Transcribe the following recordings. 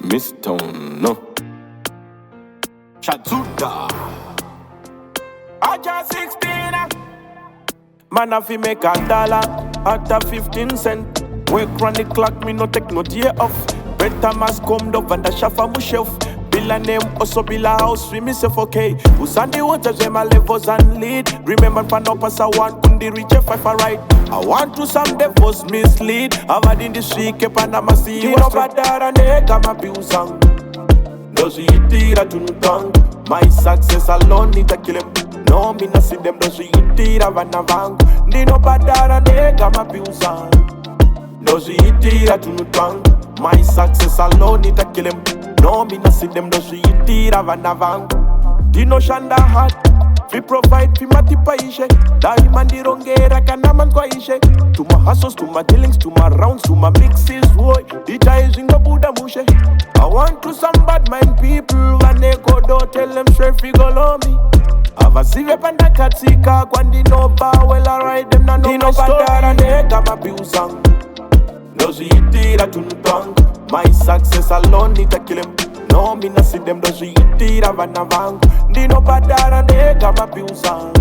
Miss Town, no. Shazuda. I just 16. Man, if you make $1 after 15 cents. Work run the clock, me no take no day off. Better mask come up and the shafa mu shelf. Bill a name, also bill a house, we myself okay. Who send the waters, them a levels and lead. Remember, fan up as I want, couldn't reach a 5 right. I want to some devils mislead. I've had in the street, keep on a massive. You know, but there and they come up, you sang. Ndozviitira tunutanga. My success alone need to kill him. No, me not see them. Ndozviitira vana vangu. Ndinobhadhara ndega mabhiusa. Ndozviitira tunutanga. My success alone need to kill him. No, me not see them. Ndozviitira vana vangu. Ndinoshanda hard. We provide fi matipaishe. Daima ndirongera kana mankwaishe. To my hustles, to my dealings, to my rounds, to my mixes. Woy, ita izinga buda mushe. I want to some bad mind people. When they go do tell them straight fi go low me. Avasive panda katika kwandi no well I ride them na no my story. Nega mabusang. Ndozviitira tunutanga. My success alone need to kill him. No, me not see them. Ndozviitira vana vangu. Ndinobhadhara ndega mabusang.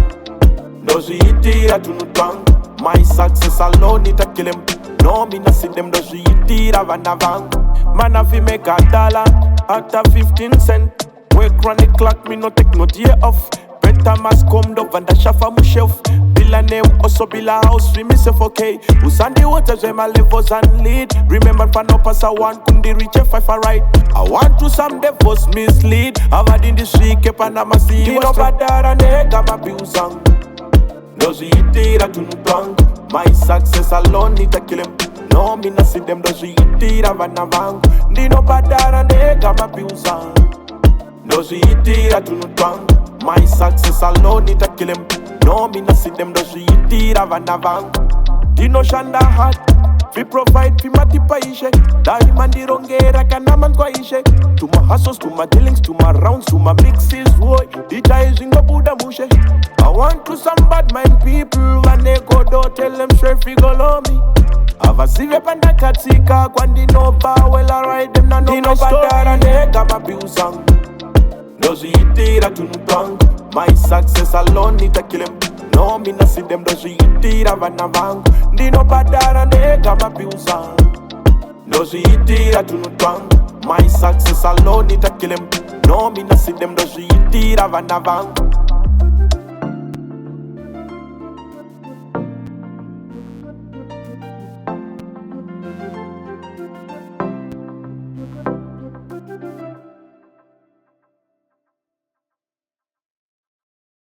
Ndozviitira tunutanga. My success alone need to kill him. No, me not see them. Ndozviitira vana vangu. Man, if you make $1 after 15 cents. Work run the clock, me no take no day off. Better mask come up and the shafa mu shelf. Bill a name, also bill a house, we myself okay. Who send the waters, them a levels and lead. Remember, fan up as I want, couldn't reach a 5 right. I want to some devils mislead. I've had in the street, keep on a massive. You know, but there and they got my busang. Ndozviitira tunutanga. My success alone need to kill him. No, me not see them. Ndozviitira vana vangu. Ndinobhadhara ndega mabusang. Ndozviitira tunutanga. My success alone need to kill him. No, me not see them. Ndozviitira vana vangu. Ndinoshanda hard. We provide fi matipaishe. Daima ndirongera kana mankwaishe. To my hustles, to my dealings, to my rounds, to my mixes. Woy, ita izinga buda mushe. I want to some bad mind people. When they go do tell them straight fi go low me. Avasive panda katika kwandi no well I ride them na no my story. Ndega mabusang. Ndozviitira tunutanga. My success alone need to kill him. No, me not see them. Ndozviitira vana vangu. Ndinobhadhara ndega mabusang. Ndozviitira tunutanga. My success alone need to kill him. No, me not see them. Ndozviitira vana vangu.